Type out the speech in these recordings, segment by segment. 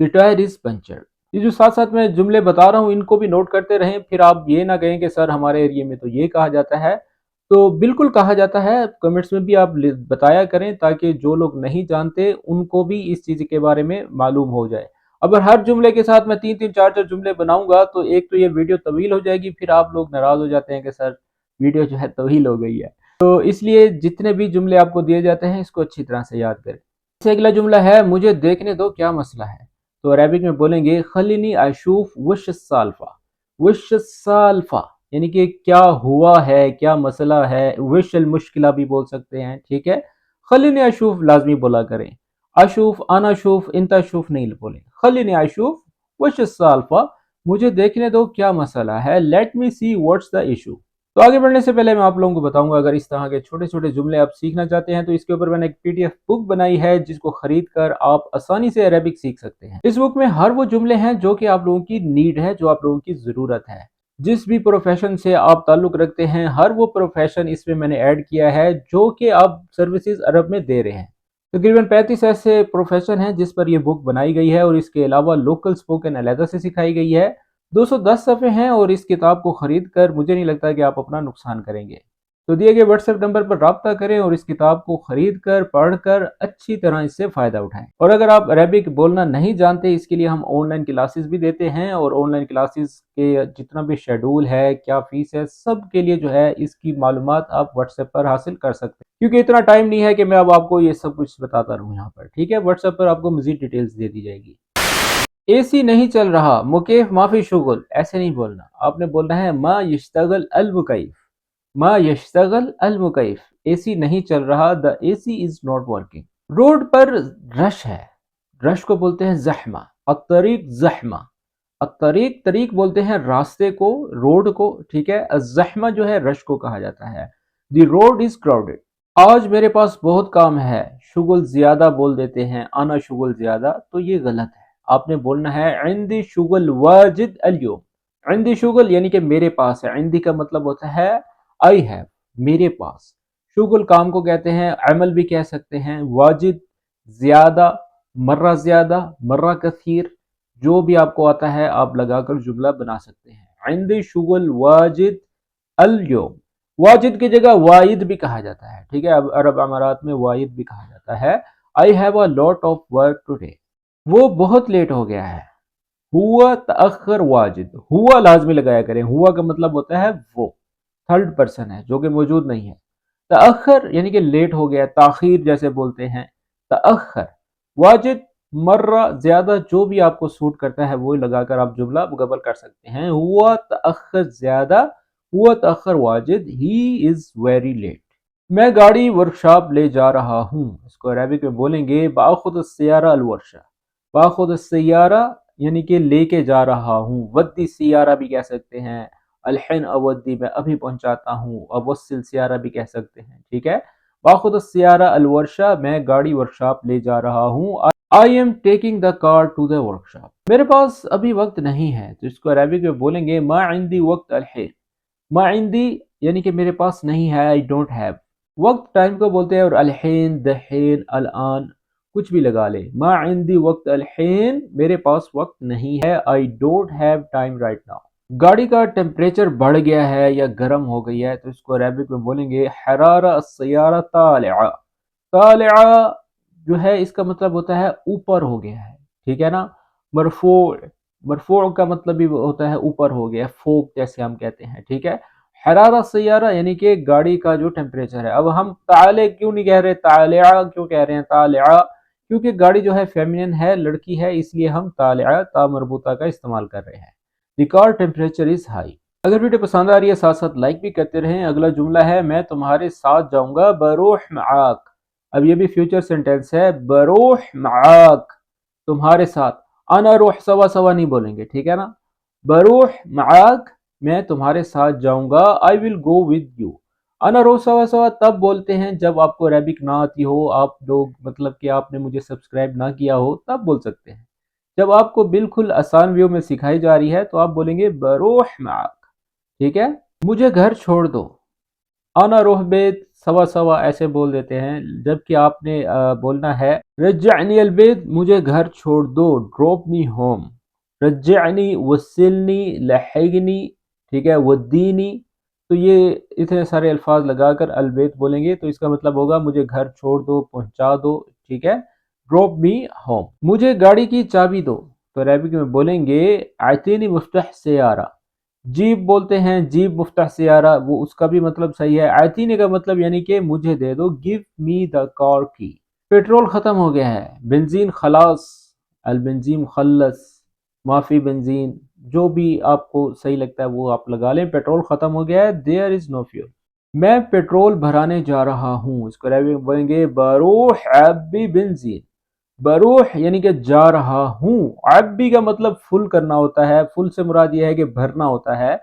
the tire is punctured. یہ جو ساتھ ساتھ میں جملے بتا رہا ہوں ان کو بھی نوٹ کرتے رہیں، پھر آپ یہ نہ کہیں کہ سر ہمارے ایریے میں تو یہ کہا جاتا ہے، تو بالکل کہا جاتا ہے، کمنٹس میں بھی آپ بتایا کریں تاکہ جو لوگ نہیں جانتے ان کو بھی اس چیز کے بارے میں معلوم ہو جائے۔ اگر ہر جملے کے ساتھ میں 3 4 جملے بناؤں گا تو ایک تو یہ ویڈیو طویل ہو جائے گی، پھر آپ لوگ ناراض ہو جاتے ہیں کہ سر ویڈیو جو ہے طویل ہو گئی ہے، تو اس لیے جتنے بھی جملے آپ کو دیے جاتے ہیں اس کو اچھی طرح سے یاد کریں۔ اس سے اگلا جملہ ہے مجھے دیکھنے دو کیا مسئلہ ہے، تو عربک میں بولیں گے خلینی اشوف وش السالفہ، وش السالفہ یعنی کہ کیا ہوا ہے، کیا مسئلہ ہے، وش المشکلہ بھی بول سکتے ہیں، ٹھیک ہے۔ خلینی اشوف لازمی بولا کریں، اشوف انا اشوف انت اشوف نہیں بولیں، خلینی اشوف وش السالفہ، مجھے دیکھنے دو کیا مسئلہ ہے، let me see what's the issue. تو آگے بڑھنے سے پہلے میں آپ لوگوں کو بتاؤں گا اگر اس طرح کے چھوٹے چھوٹے جملے آپ سیکھنا چاہتے ہیں تو اس کے اوپر میں نے ایک PDF بک بنائی ہے جس کو خرید کر آپ آسانی سے عربک سیکھ سکتے ہیں۔ اس بک میں ہر وہ جملے ہیں جو کہ آپ لوگوں کی نیڈ ہے، جو آپ لوگوں کی ضرورت ہے، جس بھی پروفیشن سے آپ تعلق رکھتے ہیں ہر وہ پروفیشن اس میں نے ایڈ کیا ہے جو کہ آپ سروسز عرب میں دے رہے ہیں۔ تقریباً 35 ایسے پروفیشن ہیں جس پر یہ بک بنائی گئی ہے اور اس کے علاوہ لوکل اسپوکن علیحدہ سے سکھائی گئی ہے۔ 210 صفحے ہیں اور اس کتاب کو خرید کر مجھے نہیں لگتا کہ آپ اپنا نقصان کریں گے، تو دیے گئے واٹس ایپ نمبر پر رابطہ کریں اور اس کتاب کو خرید کر پڑھ کر اچھی طرح اس سے فائدہ اٹھائیں۔ اور اگر آپ عربک بولنا نہیں جانتے اس کے لیے ہم آن لائن کلاسز بھی دیتے ہیں، اور آن لائن کلاسز کے جتنا بھی شیڈول ہے، کیا فیس ہے، سب کے لیے جو ہے اس کی معلومات آپ واٹس ایپ پر حاصل کر سکتے ہیں، کیونکہ اتنا ٹائم نہیں ہے کہ میں اب آپ کو یہ سب کچھ بتاتا رہوں یہاں پر، ٹھیک ہے۔ واٹس ایپ پر آپ کو مزید ڈیٹیلز دے دی جائے گی۔ اے سی نہیں چل رہا، مکیف معافی شغل، ایسے نہیں بولنا، آپ نے بولنا ہے ما یشتغل المکیف، ما یشتغل المکیف، اے سی نہیں چل رہا، the AC is not working۔ Road پر رش ہے، رش کو بولتے ہیں زحمہ، الطریق زحمہ، الطریق طریق بولتے ہیں راستے کو، روڈ کو، ٹھیک ہے۔ الزحمہ جو ہے رش کو کہا جاتا ہے، the road is crowded۔ آج میرے پاس بہت کام ہے، شغل زیادہ بول دیتے ہیں، آنا شغل زیادہ، تو یہ غلط ہے، آپ نے بولنا ہے عندی شغل واجد اليوم، عندی شغل یعنی کہ میرے پاس ہے، عندی کا مطلب ہوتا ہے I have، میرے پاس، شغل کام کو کہتے ہیں، عمل بھی کہہ سکتے ہیں، واجد زیادہ، مرہ کثیر، جو بھی آپ کو آتا ہے آپ لگا کر جملہ بنا سکتے ہیں۔ عندی شغل واجد اليوم، واجد کی جگہ واحد بھی کہا جاتا ہے، ٹھیک ہے، اب عرب امارات میں واحد بھی کہا جاتا ہے۔ I have a lot of work today، وہ بہت لیٹ ہو گیا ہے۔ ہوا تأخر واجد، ہوا لازمی لگایا کریں، ہوا کا مطلب ہوتا ہے وہ، تھرڈ پرسن ہے جو کہ موجود نہیں ہے۔ تأخر یعنی کہ لیٹ ہو گیا، تاخیر جیسے بولتے ہیں، تأخر۔ واجد مرہ زیادہ، جو بھی آپ کو سوٹ کرتا ہے وہ لگا کر آپ جملہ مکمل کر سکتے ہیں۔ ہوا تأخر زیادہ، ہوا تأخر واجد، ہی از ویری لیٹ۔ میں گاڑی ورکشاپ لے جا رہا ہوں، اس کو عربک میں بولیں گے باخذ السیارہ الورشہ، باخذ السیارہ یعنی کہ لے کے جا رہا ہوں، ودی سیارہ بھی کہہ سکتے ہیں، الحین اودی میں ابھی پہنچاتا ہوں، اوصل سیارہ بھی کہہ سکتے ہیں، ٹھیک ہے۔ باخذ السیارہ الورشہ، میں گاڑی ورکشاپ لے جا رہا ہوں۔ I am taking the car to the workshop، میرے پاس ابھی وقت نہیں ہے، تو اس کو عربک میں بولیں گے ما عندی وقت الحین، ما عندی یعنی کہ میرے پاس نہیں ہے، I don't have، وقت ٹائم کو بولتے ہیں، اور الحین دحین الان کچھ بھی لگا لے، ما عندی وقت الحین، میرے پاس وقت نہیں ہے، I don't have time right now۔ گاڑی کا ٹیمپریچر بڑھ گیا ہے یا گرم ہو گئی ہے، تو اس کو عربک میں بولیں گے حرارہ السیارہ طالعہ، طالعہ جو ہے اس کا مطلب ہوتا ہے اوپر ہو گیا ہے، ٹھیک ہے نا۔ مرفوع، مرفوع کا مطلب بھی ہوتا ہے اوپر ہو گیا، فوق جیسے ہم کہتے ہیں، ٹھیک ہے۔ حرارہ سیارہ یعنی کہ گاڑی کا جو ٹیمپریچر ہے۔ اب ہم طالع کیوں نہیں کہہ رہے، طالعہ کیوں کہہ رہے ہیں، طالعہ کیونکہ گاڑی جو ہے فیمینن ہے، لڑکی ہے، اس لیے ہم طالعہ تا مربوطہ کا استعمال کر رہے ہیں۔ The car temperature is high۔ اگر ویڈیو پسند آ رہی ہے ساتھ ساتھ لائک بھی کرتے رہیں۔ اگلا جملہ ہے میں تمہارے ساتھ جاؤں گا، بروح معاک، اب یہ بھی فیوچر سینٹینس ہے، بروح معاک تمہارے ساتھ، انا روح سوا سوا نہیں بولیں گے، ٹھیک ہے نا۔ بروح معاک میں تمہارے ساتھ جاؤں گا، I will go with you۔ انا روح سوا سوا تب بولتے ہیں جب آپ کو عربک نہ آتی ہو، آپ لوگ مطلب کہ آپ نے مجھے سبسکرائب نہ کیا ہو، تب بول سکتے ہیں۔ جب آپ کو بالکل آسان ویو میں سکھائی جا رہی ہے تو آپ بولیں گے بروح معاک، ٹھیک ہے۔ مجھے گھر چھوڑ دو، انا روح بیت سوا سوا ایسے بول دیتے ہیں، جبکہ آپ نے بولنا ہے رجعنی البیت، مجھے گھر چھوڑ دو، ڈراپ می ہوم، رجعنی، وصلنی، لحقنی، ٹھیک ہے، ودینی. تو یہ اتنے سارے الفاظ لگا کر البیت بولیں گے تو اس کا مطلب ہوگا مجھے گھر چھوڑ دو، پہنچا دو، ٹھیک ہے، ڈراپ می ہوم. مجھے گاڑی کی چابی دو، تو عربک میں بولیں گے اعطینی مفتاح سیارہ. جیب بولتے ہیں، جیب مفتاح سیارہ، وہ اس کا بھی مطلب صحیح ہے. اعطینی کا مطلب یعنی کہ مجھے دے دو، گیو می دا کار کی. پیٹرول ختم ہو گیا ہے، بنزین خلاص، البنزین مخلص، معافی بنزین، جو بھی آپ کو صحیح لگتا ہے وہ آپ لگا لیں. پیٹرول ختم ہو گیا ہے، دیر از نو فیول. میں پیٹرول بھرانے جا رہا ہوں، اس کو عربی میں بولیں گے بروح ابی بنزین. بروح یعنی کہ جا رہا ہوں، عبی کا مطلب فل کرنا ہوتا ہے، فل سے مراد یہ ہے کہ بھرنا ہوتا ہے.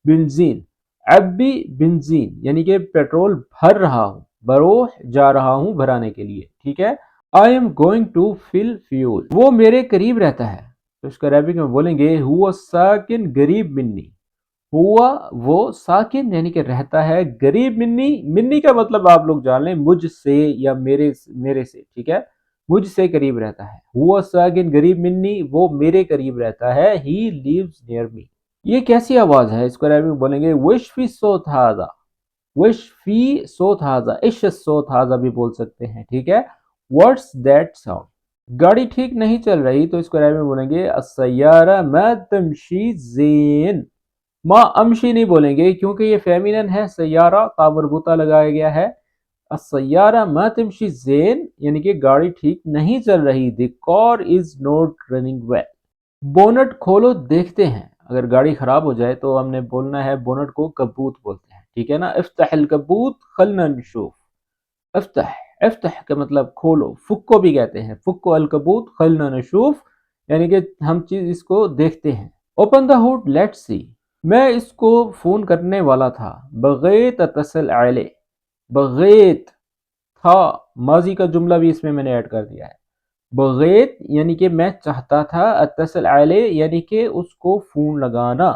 بنزین، عبی بنزین یعنی کہ پیٹرول بھر رہا ہوں، بروح جا رہا ہوں بھرانے کے لیے، ٹھیک ہے. I am going to fill fuel، وہ میرے قریب رہتا ہے، تو اس کو عربک میں بولیں گے ہوا ساکن قریب منی. ہوا وہ ساکن یعنی کہ رہتا ہے، قریب منی، منی کا مطلب آپ لوگ جان لیں مجھ سے یا میرے سے، ٹھیک ہے، مجھ سے قریب رہتا ہے. ہوا ساکن قریب منی، وہ میرے قریب رہتا ہے. ہی لیوز نیئر می. یہ کیسی آواز ہے، اس کو عربی میں بولیں گے وش فی صوت ہذا. وش فی صوت ہذا، عش صوت ہذا بھی بول سکتے ہیں، ٹھیک ہے. What's that sound. گاڑی ٹھیک نہیں چل رہی، تو اس کو عربی میں بولیں گے السیارہ ما تمشی زین. ما امشی نہیں بولیں گے کیونکہ یہ فیمینن ہے، سیارہ تا مربوطہ لگایا گیا ہے. السیارہ ما تمشی زین یعنی کہ گاڑی ٹھیک نہیں چل رہی. دی کار از نوٹ رننگ ویل. بونٹ کھولو دیکھتے ہیں. اگر گاڑی خراب ہو جائے تو ہم نے بولنا ہے بونٹ کو کبوت بولتے ہیں، ٹھیک ہے نا. افتح الکبوت خلنا نشوف. افتح، افتح کا مطلب کھولو، فکو بھی کہتے ہیں، فکو الکبوت خلنا نشوف یعنی کہ ہم چیز اس کو دیکھتے ہیں. Open the hood let see. میں اس کو فون کرنے والا تھا. بغیت اتصل علیہ. بغیت تھا، ماضی کا جملہ بھی اس میں نے ایڈ کر دیا ہے. بغیت یعنی کہ میں چاہتا تھا، اتصل علیہ یعنی کہ اس کو فون لگانا،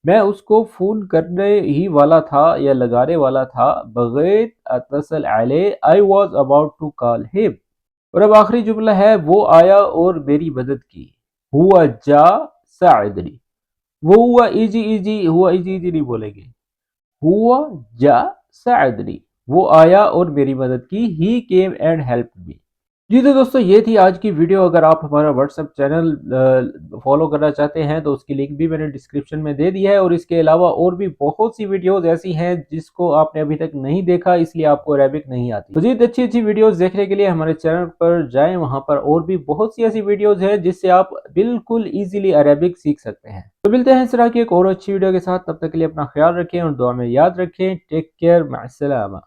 میں اس کو فون کرنے ہی والا تھا یا لگانے والا تھا. بغیت اتصل علیہ، I was about to call him. اور اب آخری جملہ ہے وہ آیا اور میری مدد کی. ہوا جا ساعدنی. وہ ہوا ایجی ایجی، ہوا ایجی ایجی نہیں بولیں گے. ہوا جا ساعدنی، وہ آیا اور میری مدد کی. He came and helped me. جی تو دوستو یہ تھی آج کی ویڈیو. اگر آپ ہمارا واٹس ایپ چینل فالو کرنا چاہتے ہیں تو اس کی لنک بھی میں نے ڈسکرپشن میں دے دی ہے، اور اس کے علاوہ اور بھی بہت سی ویڈیوز ایسی ہیں جس کو آپ نے ابھی تک نہیں دیکھا، اس لیے آپ کو عربک نہیں آتی. مزید اچھی اچھی ویڈیوز دیکھنے کے لیے ہمارے چینل پر جائیں، وہاں پر اور بھی بہت سی ایسی ویڈیوز ہیں جس سے آپ بالکل ایزیلی عربک سیکھ سکتے ہیں. تو ملتے ہیں اس طرح کی ایک اور اچھی ویڈیو کے ساتھ، تب تک کے لیے اپنا خیال رکھیں اور دعا میں یاد رکھیں. ٹیک کیئر، مع السلامہ.